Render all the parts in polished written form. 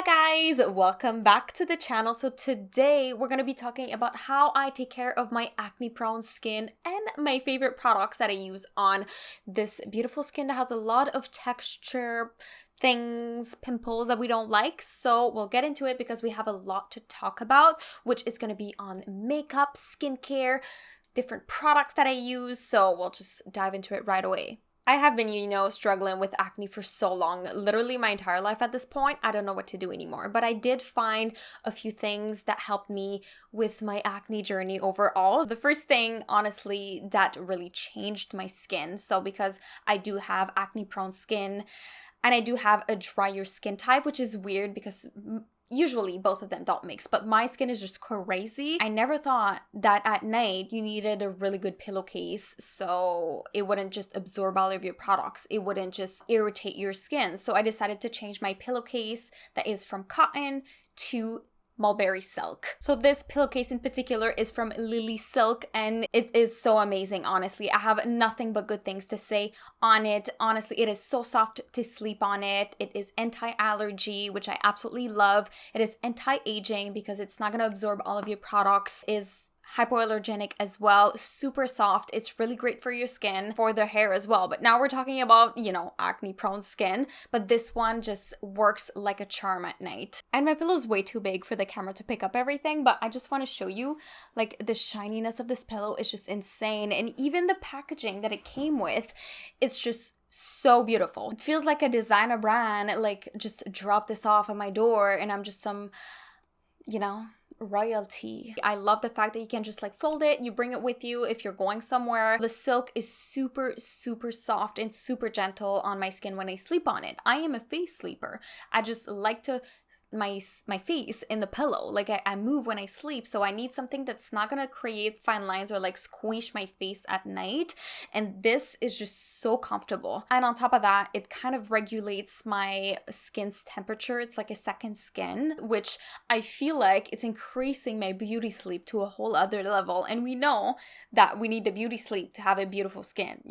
Hi guys, welcome back to the channel. So today we're going to be talking about how I take care of my acne prone skin and my favorite products that I use on this beautiful skin that has a lot of texture, things, pimples that we don't like. So we'll get into it because we have a lot to talk about, which is going to be on makeup, skincare, different products that I use. So we'll just dive into it right away. I have been, struggling with acne for so long, literally my entire life at this point. I don't know what to do anymore, but I did find a few things that helped me with my acne journey overall. The first thing, honestly, that really changed my skin. So because I do have acne prone skin and I do have a drier skin type, which is weird because usually both of them don't mix, but my skin is just crazy. I never thought that at night you needed a really good pillowcase so it wouldn't just absorb all of your products. It wouldn't just irritate your skin. So I decided to change my pillowcase that is from cotton to mulberry silk. So this pillowcase in particular is from LILYSILK and it is so amazing, honestly. I have nothing but good things to say on it. Honestly, it is so soft to sleep on it. It is anti-allergy, which I absolutely love. It is anti-aging because it's not going to absorb all of your products. It is hypoallergenic as well, super soft. It's really great for your skin, for the hair as well. But now we're talking about, acne prone skin, but this one just works like a charm at night. And my pillow is way too big for the camera to pick up everything, but I just want to show you like the shininess of this pillow is just insane. And even the packaging that it came with, it's just so beautiful. It feels like a designer brand like just dropped this off at my door and I'm just some, royalty. I love the fact that you can just like fold it, you bring it with you if you're going somewhere. The silk is super soft and super gentle on my skin when I sleep on it. I am a face sleeper. I just like to my face in the pillow. Like I move when I sleep, so I need something that's not gonna create fine lines or like squish my face at night, and this is just so comfortable. And on top of that, it kind of regulates my skin's temperature. It's like a second skin, which I feel like it's increasing my beauty sleep to a whole other level. And we know that we need the beauty sleep to have a beautiful skin.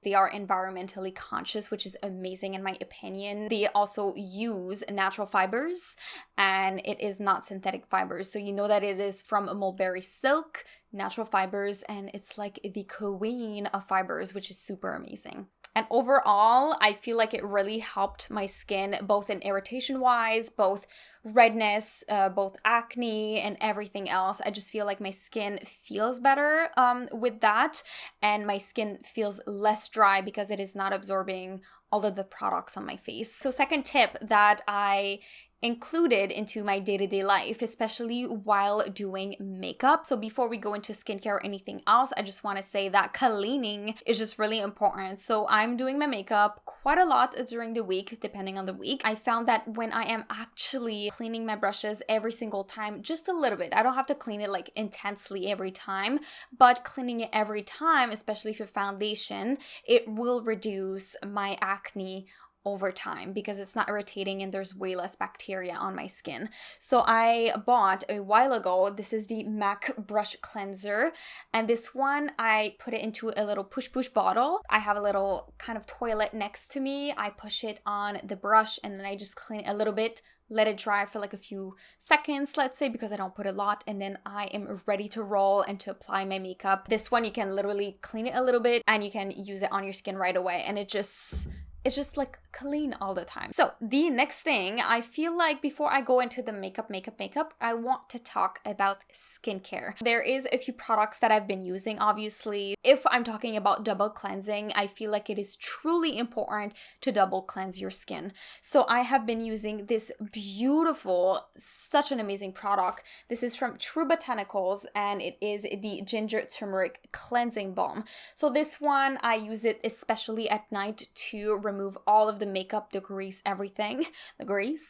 They are environmentally conscious, which is amazing in my opinion. They also use natural fibers and it is not synthetic fibers. So you know that it is from a mulberry silk, natural fibers, and it's like the queen of fibers, which is super amazing. And overall, I feel like it really helped my skin, both in irritation wise, both redness, both acne and everything else. I just feel like my skin feels better with that, and my skin feels less dry because it is not absorbing all of the products on my face. So second tip that I included into my day-to-day life, especially while doing makeup. So before we go into skincare or anything else, I just want to say that cleaning is just really important. So I'm doing my makeup quite a lot during the week, depending on the week. I found that when I am actually cleaning my brushes every single time, just a little bit, I don't have to clean it like intensely every time, but cleaning it every time, especially for foundation, it will reduce my acne over time because it's not irritating and there's way less bacteria on my skin. So I bought a while ago, this is the MAC brush cleanser, and this one I put it into a little push bottle. I have a little kind of toilet next to me. I push it on the brush and then I just clean it a little bit, let it dry for like a few seconds, let's say, because I don't put a lot, and then I am ready to roll and to apply my makeup. This one you can literally clean it a little bit and you can use it on your skin right away, and it's just like clean all the time. So the next thing, I feel like before I go into the makeup, I want to talk about skincare. There is a few products that I've been using, obviously. If I'm talking about double cleansing, I feel like it is truly important to double cleanse your skin. So I have been using this beautiful, such an amazing product. This is from True Botanicals and it is the Ginger Turmeric Cleansing Balm. So this one, I use it especially at night to remove all of the makeup, the grease, everything, the grease,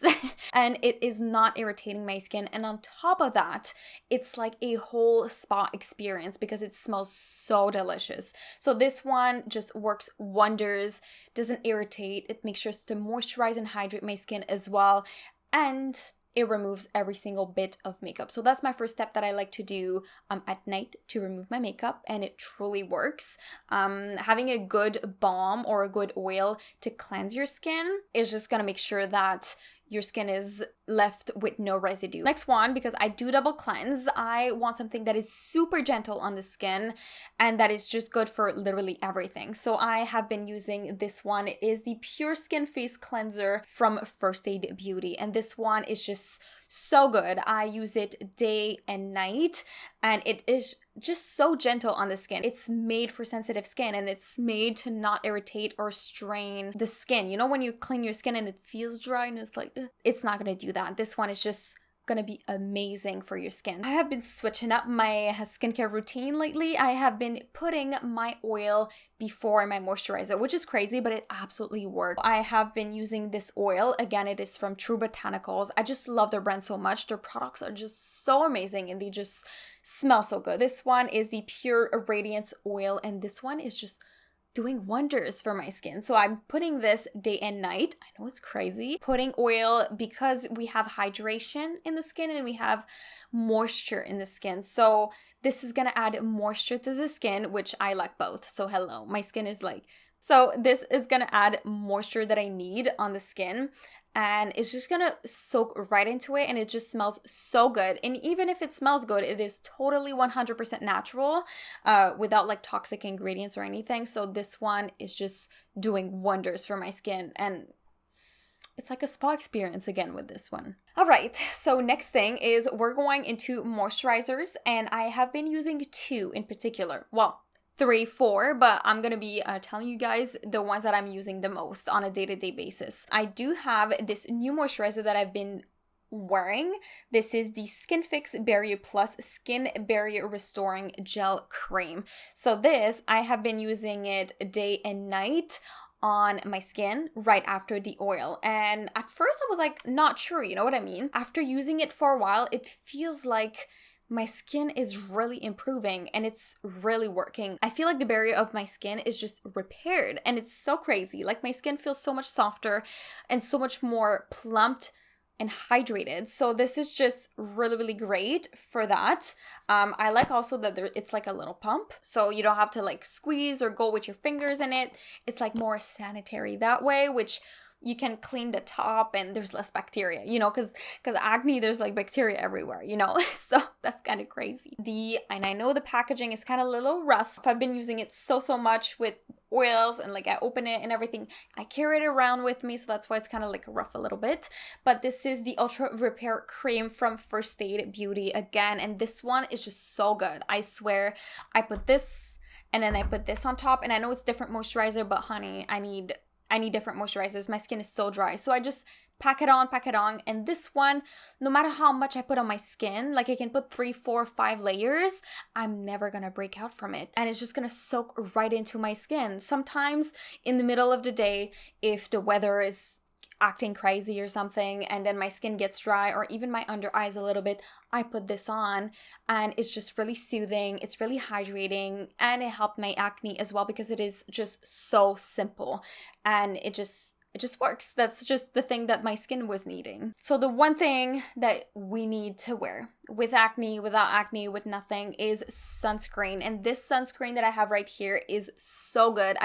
and it is not irritating my skin. And on top of that, it's like a whole spa experience because it smells so delicious. So this one just works wonders, doesn't irritate, it makes sure to moisturize and hydrate my skin as well, and it removes every single bit of makeup. So that's my first step that I like to do at night to remove my makeup, and it truly works. Having a good balm or a good oil to cleanse your skin is just gonna make sure that your skin is left with no residue. Next one, because I do double cleanse, I want something that is super gentle on the skin and that is just good for literally everything. So I have been using this one. It is the Pure Skin Face Cleanser from First Aid Beauty, and this one is just so good. I use it day and night, and it is just so gentle on the skin. It's made for sensitive skin, and it's made to not irritate or strain the skin. You know, when you clean your skin and it feels dry and it's like, ugh, it's not gonna do that. This one is just gonna be amazing for your skin. I have been switching up my skincare routine lately. I have been putting my oil before my moisturizer, which is crazy, but it absolutely works. I have been using this oil. Again, it is from True Botanicals. I just love their brand so much. Their products are just so amazing and they just smell so good. This one is the Pure Radiance Oil, and this one is just doing wonders for my skin. So I'm putting this day and night. I know it's crazy. Putting oil because we have hydration in the skin and we have moisture in the skin. So this is gonna add moisture to the skin, which I like both. So hello, my skin is like, so this is gonna add moisture that I need on the skin. And it's just gonna soak right into it, and it just smells so good. And even if it smells good, it is totally 100% natural, without like toxic ingredients or anything. So this one is just doing wonders for my skin, and it's like a spa experience again with this one. All right, so next thing is we're going into moisturizers, and I have been using two in particular. Well, 3, 4, but I'm gonna be telling you guys the ones that I'm using the most on a day-to-day basis. I do have this new moisturizer that I've been wearing. This is the Skin Fix Barrier Plus Skin Barrier Restoring Gel Cream. So this, I have been using it day and night on my skin right after the oil. And at first I was like not sure, you know what I mean? After using it for a while, it feels like my skin is really improving and it's really working. I feel like the barrier of my skin is just repaired, and it's so crazy. Like my skin feels so much softer and so much more plumped and hydrated. So this is just really, really great for that. I like also that it's like a little pump, so you don't have to like squeeze or go with your fingers in it. It's like more sanitary that way, which you can clean the top and there's less bacteria, you know, because acne, there's like bacteria everywhere, you know. So that's kind of crazy. And I know the packaging is kind of a little rough. I've been using it so much with oils, and like I open it and everything. I carry it around with me, so that's why it's kind of like rough a little bit. But this is the Ultra Repair Cream from First Aid Beauty again, and this one is just so good. I swear, I put this and then I put this on top, and I know it's different moisturizer, but honey, I need different moisturizers. My skin is so dry. So I just pack it on. And this one, no matter how much I put on my skin, like I can put 3, 4, 5 layers, I'm never gonna break out from it. And it's just gonna soak right into my skin. Sometimes in the middle of the day, if the weather is acting crazy or something, and then my skin gets dry, or even my under eyes a little bit, I put this on, and it's just really soothing. It's really hydrating, and it helped my acne as well because it is just so simple, and it just works. That's just the thing that my skin was needing. So the one thing that we need to wear with acne, without acne, with nothing, is sunscreen. And this sunscreen that I have right here is so good.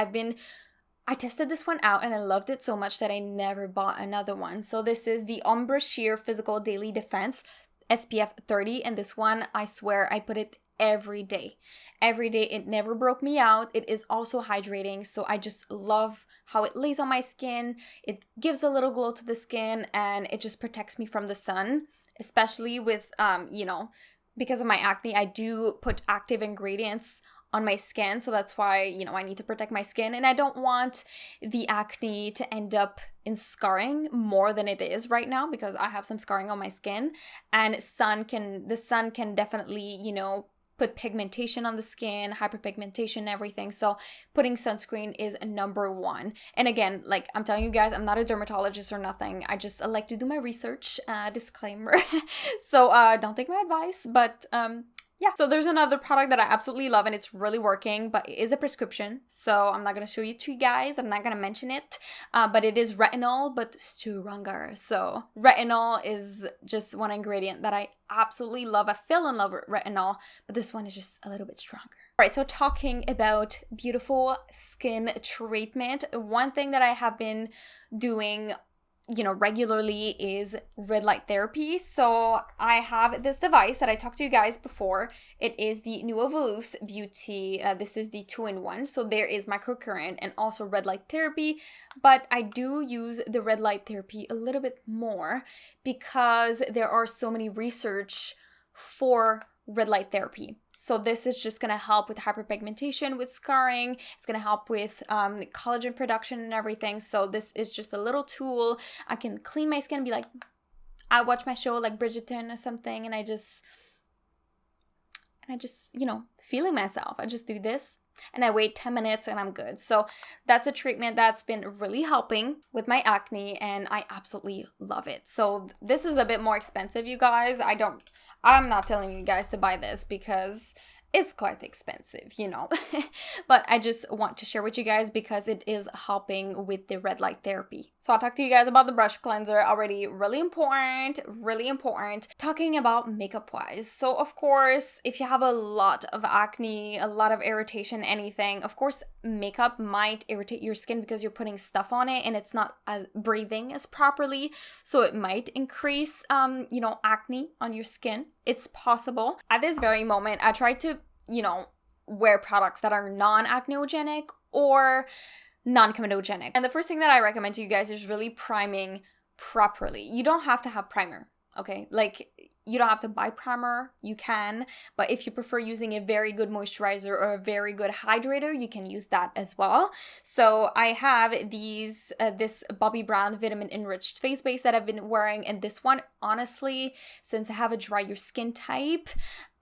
I tested this one out and I loved it so much that I never bought another one. So this is the Ombre Sheer Physical Daily Defense SPF 30, and this one, I swear, I put it every day. Every day, it never broke me out. It is also hydrating, so I just love how it lays on my skin. It gives a little glow to the skin, and it just protects me from the sun, especially with, you know, because of my acne, I do put active ingredients on my skin, so that's why, you know, I need to protect my skin, and I don't want the acne to end up in scarring more than it is right now, because I have some scarring on my skin, and the sun can definitely, you know, put pigmentation on the skin, hyperpigmentation and everything. So putting sunscreen is number one. And again, like I'm telling you guys, I'm not a dermatologist or nothing. I just like to do my research, disclaimer. So don't take my advice, but yeah, so there's another product that I absolutely love, and it's really working, but it is a prescription, so I'm not going to show it to you guys. I'm not going to mention it, but it is retinol, but stronger. So retinol is just one ingredient that I absolutely love. I fell in love with retinol, but this one is just a little bit stronger. All right, so talking about beautiful skin treatment, one thing that I have been doing, you know, regularly is red light therapy. So I have this device that I talked to you guys before. It is the Nuovolus Beauty. This is the 2-in-1. So there is microcurrent and also red light therapy. But I do use the red light therapy a little bit more because there are so many research for red light therapy. So this is just going to help with hyperpigmentation, with scarring. It's going to help with collagen production and everything. So this is just a little tool. I can clean my skin and be like, I watch my show like Bridgerton or something, and I just, you know, feeling myself. I just do this and I wait 10 minutes and I'm good. So that's a treatment that's been really helping with my acne, and I absolutely love it. So this is a bit more expensive, you guys. I'm not telling you guys to buy this because it's quite expensive, you know. But I just want to share with you guys because it is helping with the red light therapy. So I'll talk to you guys about the brush cleanser already. Really important, really important. Talking about makeup wise. So of course, if you have a lot of acne, a lot of irritation, anything, of course, makeup might irritate your skin because you're putting stuff on it and it's not as breathing as properly. So it might increase, you know, acne on your skin. It's possible. At this very moment, I try to, you know, wear products that are non-acneogenic or non-comedogenic. And the first thing that I recommend to you guys is really priming properly. You don't have to have primer, okay? Like, you don't have to buy primer, you can, but if you prefer using a very good moisturizer or a very good hydrator, you can use that as well. So I have these, this Bobbi Brown vitamin enriched face base that I've been wearing, and this one, honestly, since I have a drier skin type,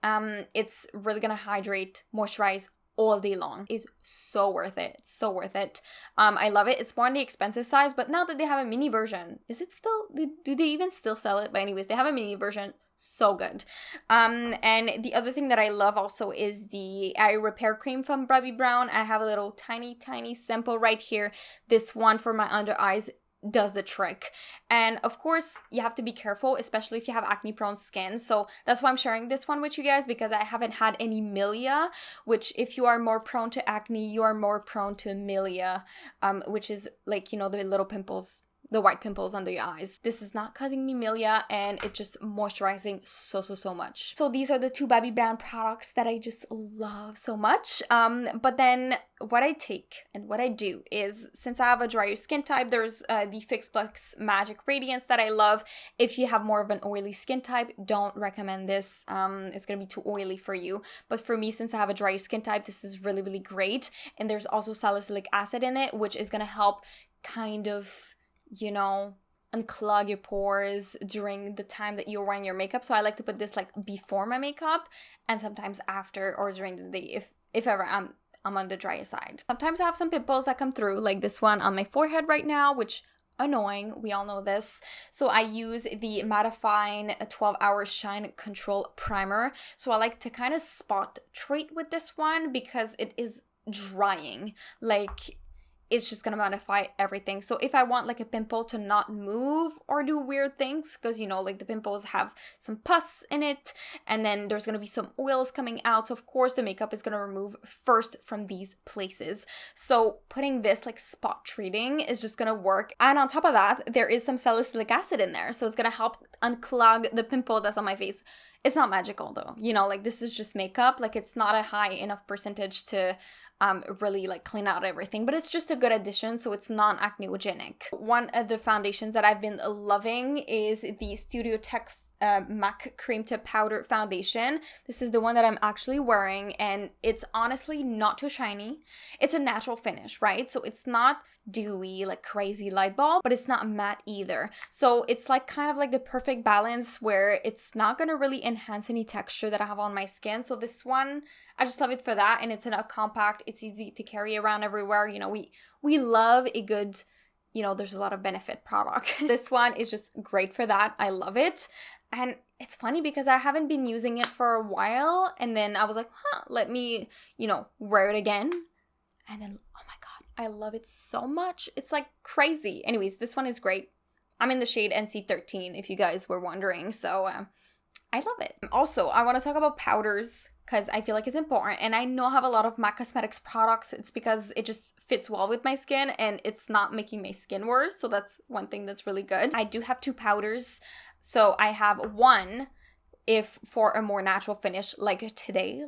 it's really gonna hydrate, moisturize all day long. Is so worth it. So worth it. I love it. It's more on the expensive size, but now that they have a mini version, is it still, do they even still sell it? But anyways, they have a mini version. So good. And the other thing that I love also is the eye repair cream from Bobbi Brown. I have a little tiny sample right here. This one for my under eyes does the trick. And of course, you have to be careful, especially if you have acne prone skin. So that's why I'm sharing this one with you guys, because I haven't had any milia, which if you are more prone to acne, you are more prone to milia, which is like, you know, the little pimples, the white pimples under your eyes. This is not causing me milia, and it's just moisturizing so much. So these are the two Bobbi Brown products that I just love so much. But then what I take and what I do is, since I have a drier skin type, there's the Fix Plus Magic Radiance that I love. If you have more of an oily skin type, don't recommend this. It's gonna be too oily for you. But for me, since I have a drier skin type, this is really great. And there's also salicylic acid in it, which is gonna help kind of, you know, unclog your pores during the time that you're wearing your makeup. So I like to put this like before my makeup and sometimes after or during the day if ever I'm on the drier side. Sometimes I have some pimples that come through, like this one on my forehead right now, which annoying, we all know this. So I use the Mattifying 12-Hour Shine Control Primer. So I like to kind of spot treat with this one because it is drying. Like, it's just gonna mattify everything. So if I want like a pimple to not move or do weird things, because you know, like the pimples have some pus in it, and then there's gonna be some oils coming out. So of course the makeup is gonna remove first from these places. So putting this like spot treating is just gonna work. And on top of that, there is some salicylic acid in there. So it's gonna help unclog the pimple that's on my face. It's not magical though, you know, like this is just makeup. Like it's not a high enough percentage to really like clean out everything, but it's just a good addition, so it's non-acneogenic. One of the foundations that I've been loving is the Studio Tech MAC Cream to Powder Foundation. This is the one that I'm actually wearing, and it's honestly not too shiny. It's a natural finish, right? So it's not dewy, like crazy light bulb, but it's not matte either. So it's like kind of like the perfect balance where it's not gonna really enhance any texture that I have on my skin. So this one, I just love it for that, and it's in a compact, it's easy to carry around everywhere. You know, we love a good, you know, there's a lot of benefit product. This one is just great for that. I love it. And it's funny because I haven't been using it for a while, and then I was like, let me, you know, wear it again. And then, oh my God, I love it so much. It's like crazy. Anyways, this one is great. I'm in the shade NC13, if you guys were wondering. So I love it. Also, I want to talk about powders, because I feel like it's important. And I know I have a lot of MAC Cosmetics products. It's because it just fits well with my skin and it's not making my skin worse. So that's one thing that's really good. I do have 2 powders. So I have one if for a more natural finish like today,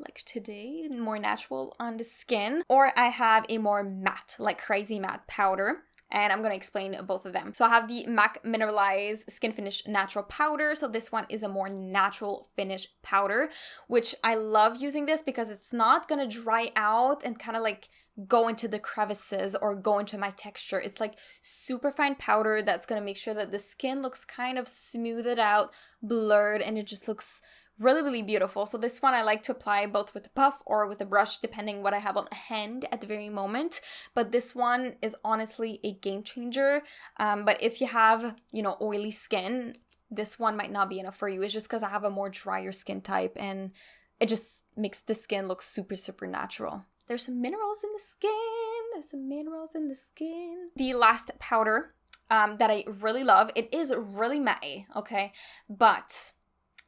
more natural on the skin, or I have a more matte, like crazy matte powder. And I'm going to explain both of them. So I have the MAC Mineralized Skin Finish Natural Powder. So this one is a more natural finish powder, which I love using this because it's not going to dry out and kind of like go into the crevices or go into my texture. It's like super fine powder that's going to make sure that the skin looks kind of smoothed out, blurred, and it just looks really, really beautiful. So this one I like to apply both with a puff or with a brush, depending what I have on hand at the very moment. But this one is honestly a game changer. But if you have, you know, oily skin, this one might not be enough for you. It's just because I have a more drier skin type and it just makes the skin look super, super natural. There's some minerals in the skin. There's some minerals in the skin. The last powder that I really love, it is really matte, okay? But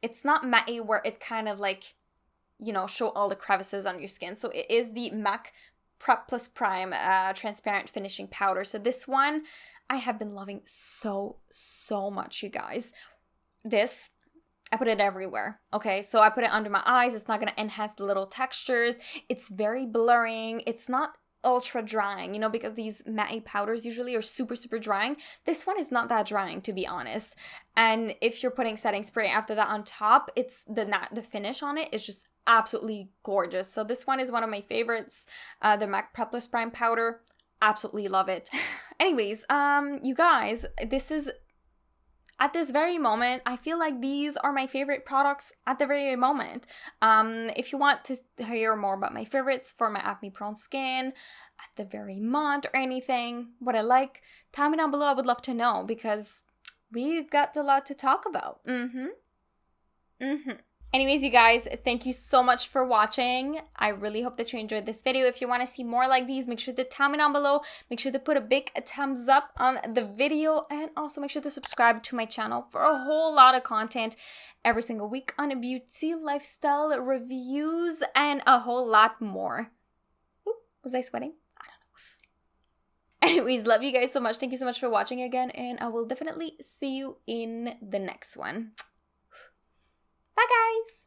it's not matte where it kind of like, you know, show all the crevices on your skin. So it is the MAC Prep Plus Prime Transparent Finishing Powder. So this one I have been loving so much, you guys. This, I put it everywhere, okay? So I put it under my eyes. It's not going to enhance the little textures. It's very blurring. It's not ultra drying, you know, because these matte powders usually are super drying. This one is not that drying, to be honest. And if you're putting setting spray after that on top, it's the finish on it is just absolutely gorgeous. So this one is one of my favorites, the MAC Prep Plus Prime powder. Absolutely love it. Anyways, you guys, this is at this very moment, I feel like these are my favorite products at the very moment. If you want to hear more about my favorites for my acne-prone skin at the very month or anything, what I like, tell me down below. I would love to know because we got a lot to talk about. Anyways, you guys, thank you so much for watching. I really hope that you enjoyed this video. If you want to see more like these, make sure to tell me down below. Make sure to put a big thumbs up on the video and also make sure to subscribe to my channel for a whole lot of content every single week on beauty, lifestyle, reviews, and a whole lot more. Ooh, was I sweating? I don't know. Anyways, love you guys so much. Thank you so much for watching again, and I will definitely see you in the next one. Bye, guys!